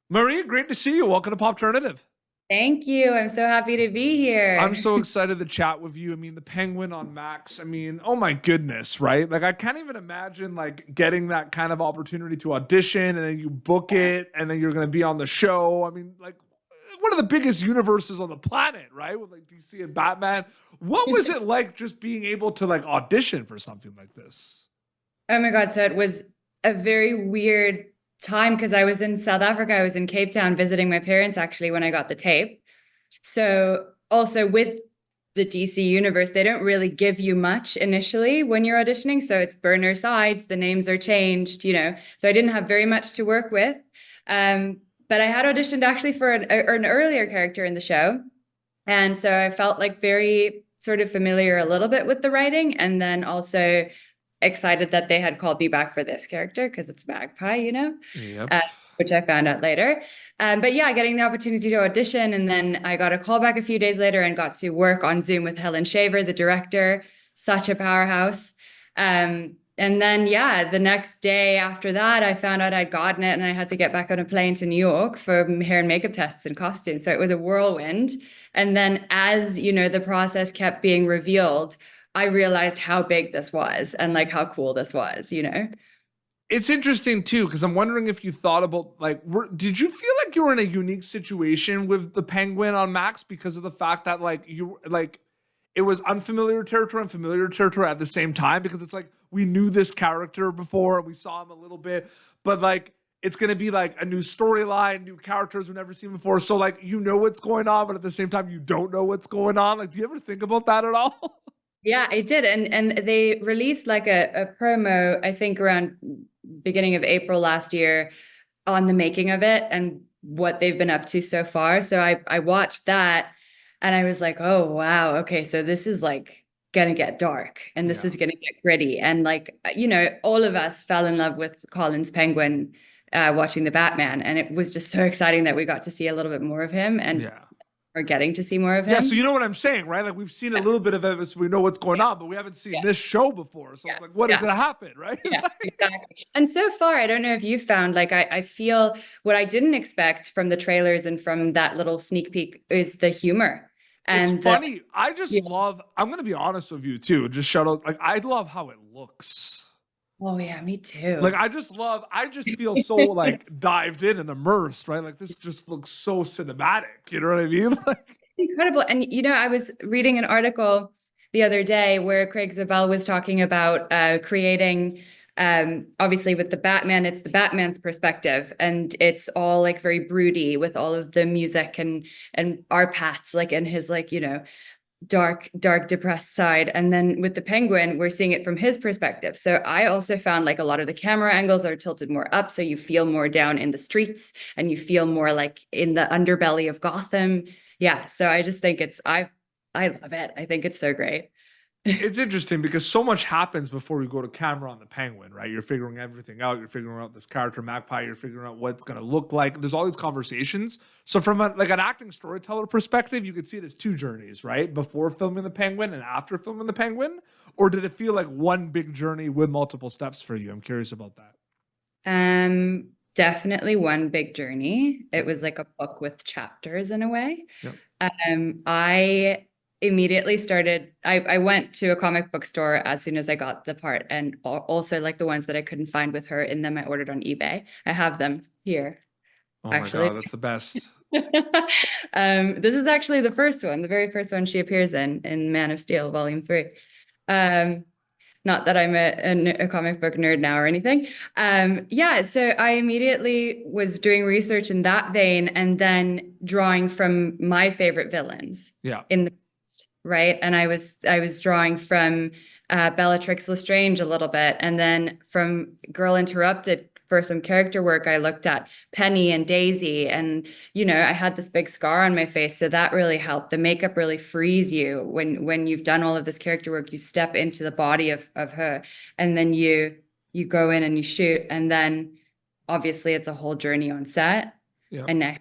Maria, great to see you. Welcome to Pop Alternative. Thank you. I'm so happy to be I'm here. so excited to chat with you. I mean, the Penguin on Max. I mean, oh my goodness, right? Like, I can't even imagine like getting that kind of opportunity to audition and then you book it and then you're going to be on the show. I mean, like, one of the biggest universes on the planet, right? With like DC and Batman. What was it like just being able to like audition for something like this? Oh my God. So it was a very weird time because I was in South Africa. I was in Cape Town visiting my parents actually when I got the tape. So also with the DC universe, they don't really give you much initially when you're auditioning. So it's burner sides, the names are changed. So I didn't have very much to work with. But I had auditioned actually for an earlier character in the show. And so I felt like very sort of familiar a little bit with the writing, and then also excited that they had called me back for this character because it's Magpie, Yep. uh, which I found out later. But yeah, getting the opportunity to audition. And then I got a call back a few days later and got to work on Zoom with Helen Shaver, the director, such a powerhouse. And then, yeah, the next day after that, I found out I'd gotten it and I had to get back on a plane to New York for hair and makeup tests and costumes. So it was a whirlwind. And then as, the process kept being revealed, I realized how big this was and like how cool this was. It's interesting too, because I'm wondering if you thought about like, did you feel like you were in a unique situation with the Penguin on Max because of the fact that like you like it was unfamiliar territory and familiar territory at the same time? Because it's like we knew this character before, we saw him a little bit, but like it's gonna be like a new storyline, new characters we've never seen before. So like you know what's going on, but at the same time you don't know what's going on. Like, do you ever think about that at all? Yeah, I did. And they released like a promo, I think around beginning of April last year on the making of it and what they've been up to so far. So I watched that and I was like, oh wow, okay, so this is like gonna get dark and this Yeah. is gonna get gritty. And like, all of us fell in love with Colin's Penguin watching the Batman. And it was just so exciting that we got to see a little bit more of him and Yeah. are getting to see more of Yeah, so him. you know what I'm saying, right? Like we've seen a Yeah, little bit of it, so we know what's going on, but we haven't seen yeah, this show before. So yeah, it's like, what is yeah. gonna happen, right? Yeah, exactly. And so far, I don't know if you found like I feel what I didn't expect from the trailers and from that little sneak peek is the humor It's and the funny. I just yeah. love. I'm gonna be honest with you too. Just shout out. Like I love how it looks. Oh yeah, me Like too. I just love. I just feel so like dived in and immersed, right? Like this just looks so cinematic. You know what I mean? Like Incredible. And I was reading an article the other day where Craig Zobel was talking about creating obviously with the Batman, it's the Batman's perspective and it's all like very broody with all of the music and our paths like in his like, dark depressed side, and then with the Penguin we're seeing it from his perspective. So I also found like a lot of the camera angles are tilted more up so you feel more down in the streets and you feel more like in the underbelly of Gotham. Yeah, so I just think I love it. I think it's so great. it's interesting because so much happens before you go to camera on the Penguin, right? You're figuring everything out. You're figuring out this character Magpie. You're figuring out what it's going to look like. There's all these conversations. So from like an acting storyteller perspective, you could see it as two journeys, right? Before filming the Penguin and after filming the Penguin, or did it feel like one big journey with multiple steps for you? I'm curious about that. Definitely one big journey. It Yep. was like a book with chapters in a way. Yep. I immediately started, I went to a comic book store as soon as I got the part, and also like the ones that I couldn't find with her in them, I ordered on eBay. I have them here, Oh my actually. god, that's the best. This is actually the first one, the very first one she appears in Man of Steel, Volume 3. Um, Not that I'm a comic book nerd now or anything. Yeah, so I immediately was doing research in that vein and then drawing from my favorite villains Yeah. in the past, right? And I was drawing from Bellatrix Lestrange a little bit, and then from Girl Interrupted for some character work, I looked at Penny and Daisy, and I had this big scar on my face, so that really helped. The makeup really frees you when you've done all of this character work. You step into the body of her, and then you go in and you shoot, and then obviously it's a whole journey on set. Yeah. And I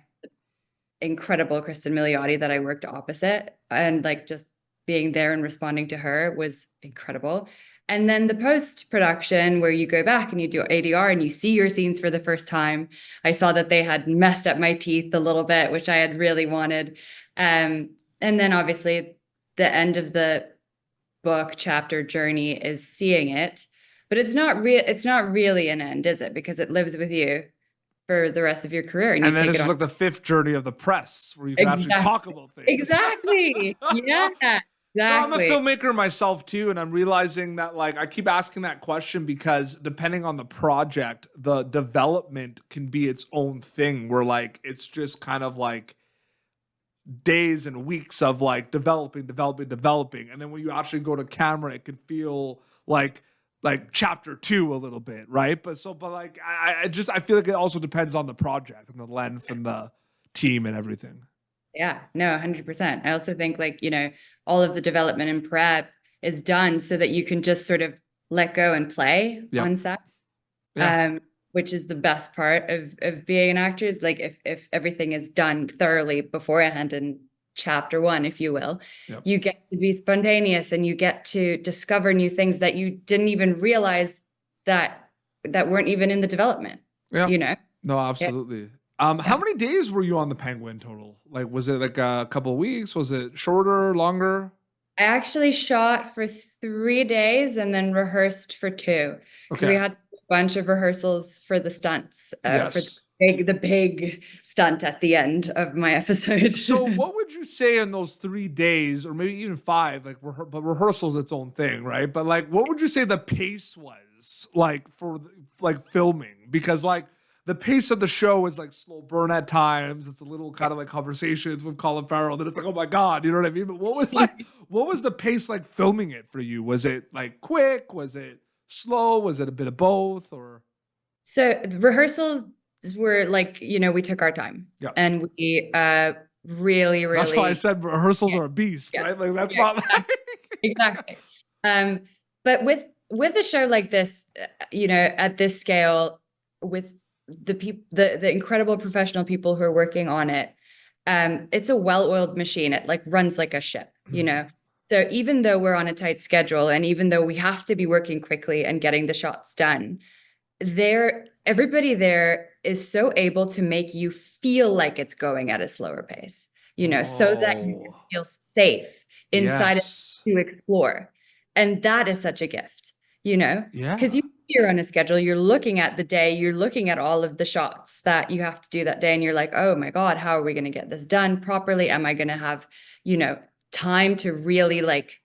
incredible Cristin Milioti that I worked opposite, and like just being there and responding to her was incredible. And then the post-production where you go back and you do ADR and you see your scenes for the first time. I saw that they had messed up my teeth a little bit, which I had really wanted. And then obviously the end of the book chapter journey is seeing it, but it's not really an end, is it? Because it lives with you for the rest of your career, and you And then take it's it just on. like the fifth journey of the press where you can actually talk about things. Exactly. Yeah. No, I'm a Exactly. filmmaker myself too, and I'm realizing that like I keep asking that question because depending on the project, the development can be its own thing where like it's just kind of like days and weeks of like developing. And then when you actually go to camera, it can feel like chapter 2 a little bit, right? But like I feel like it also depends on the project and the length and the team and everything. Yeah, no, 100%. I also think like, all of the development and prep is done so that you can just sort of let go and play Yep. on set. Yeah. Which is the best part of being an actor. Like if everything is done thoroughly beforehand in chapter 1, if you will, Yep. you get to be spontaneous and you get to discover new things that you didn't even realize that weren't even in the development. Yeah. No, absolutely. Yeah. How many days were you on the Penguin total? Like, was it like a couple of weeks? Was it shorter, longer? I actually shot for 3 days and then rehearsed for 2 because we Okay. had a bunch of rehearsals for the stunts, for Yes. the big stunt at the end of my episode. So what would you say in those 3 days, or maybe even 5, like but rehearsal's its own thing, right? But like, what would you say the pace was like for like filming? Because like the pace of the show is like slow burn at times. It's a little kind of like conversations with Colin Farrell. Then it's like, oh my God, you know what I mean? But what was the pace like filming it for you? Was it like quick? Was it slow? Was it a bit of both? Or So the rehearsals were like, we took our time. Yeah. And we really, really. That's why I said rehearsals are a beast, right? Like that's not like exactly. But with a show like this, at this scale, with the incredible professional people who are working on it, it's a well-oiled machine. It like runs like a ship, So even though we're on a tight schedule and even though we have to be working quickly and getting the shots done, everybody there is so able to make you feel like it's going at a slower pace, so that you feel safe inside to explore. And that is such a gift, because you're on a schedule, you're looking at the day, you're looking at all of the shots that you have to do that day. And you're like, oh my God, how are we going to get this done properly? Am I going to have, time to really like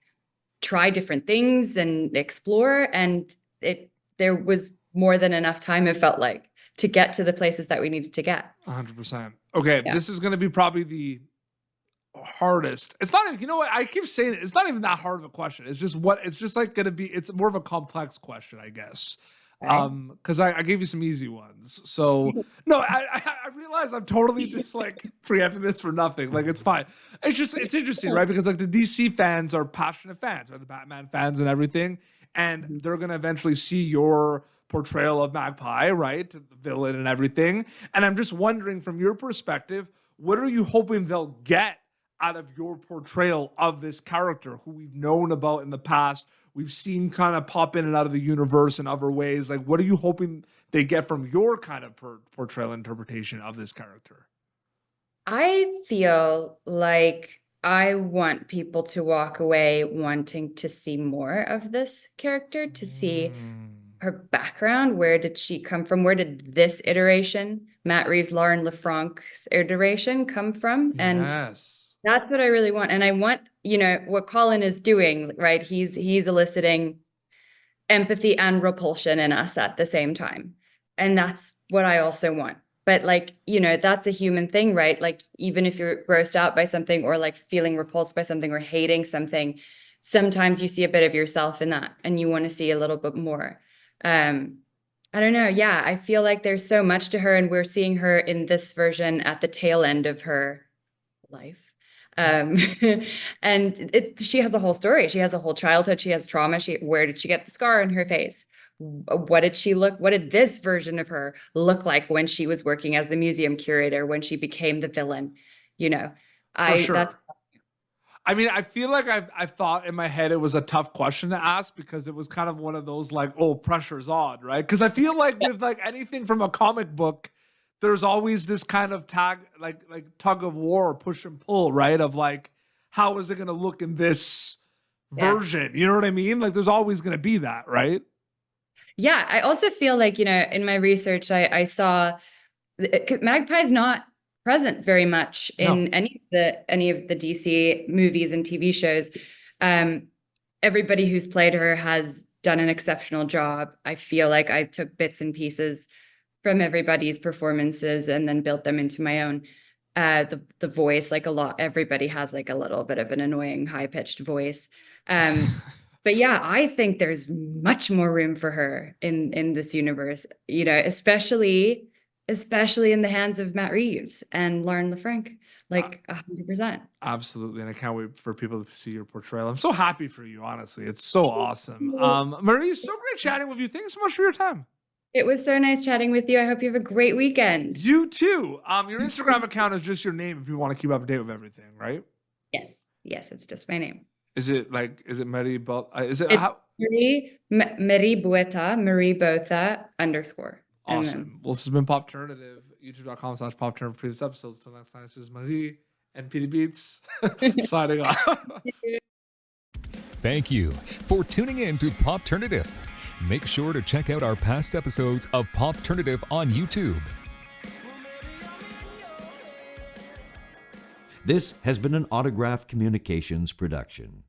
try different things and explore? And there was more than enough time, it felt like, to get to the places that we needed to get. 100%. Okay, This is going to be probably the hardest. It's not even, you know what? I keep saying it's not even that hard of a question. It's just like going to be, it's more of a complex question, I guess. Because I gave you some easy ones. So no, I realize I'm totally just like preempting this for nothing. Like it's fine. It's interesting, right? Because like the DC fans are passionate fans, right? The Batman fans and everything. And they're going to eventually see your portrayal of Magpie, right? The villain and everything. And I'm just wondering from your perspective, what are you hoping they'll get out of your portrayal of this character who we've known about in the past? We've seen kind of pop in and out of the universe in other ways. Like, what are you hoping they get from your kind of portrayal interpretation of this character? I feel like I want people to walk away wanting to see more of this character, to see her background. Where did she come from? Where did this iteration, Matt Reeves, Lauren LeFranc's iteration, come from? And that's what I really want. And I want, what Colin is doing, right? He's eliciting empathy and repulsion in us at the same time. And that's what I also want. But like, that's a human thing, right? Like, even if you're grossed out by something or like feeling repulsed by something or hating something, sometimes you see a bit of yourself in that and you want to see a little bit more. I don't know. Yeah, I feel like there's so much to her, and we're seeing her in this version at the tail end of her life. And she has a whole story. She has a whole childhood. She has trauma. Where did she get the scar on her face? What did this version of her look like when she was working as the museum curator, when she became the villain? For sure. I mean, I feel like I thought in my head it was a tough question to ask because it was kind of one of those like, oh, pressure's on, right? Because I feel like with like anything from a comic book, there's always this kind of like tug of war, push and pull, right? Of like, how is it going to look in this version? You know what I mean? Like, there's always going to be that, right? Yeah, I also feel like, in my research, I saw Magpie's not present very much in any of the DC movies and TV shows. Everybody who's played her has done an exceptional job. I feel like I took bits and pieces from everybody's performances and then built them into my own. The voice, like everybody has like a little bit of an annoying high-pitched voice. But yeah, I think there's much more room for her in this universe, especially in the hands of Matt Reeves and LeFranc, like 100%. Absolutely. And I can't wait for people to see your portrayal. I'm so happy for you, honestly. It's so awesome. Marie, so great chatting with you. Thanks so much for your time. It was so nice chatting with you. I hope you have a great weekend. You too. Your Instagram account is just your name if you want to keep up to date with everything, right? Yes, it's just my name. Is it Marié Botha? Is it Marié Botha, Marié Botha _ Awesome. Well, this has been Popternative, youtube.com/Popternative. Previous episodes. Till next time, this is Marie and PD Beats signing off. Thank you for tuning in to Popternative. Make sure to check out our past episodes of Popternative on YouTube. This has been an Autograph Communications production.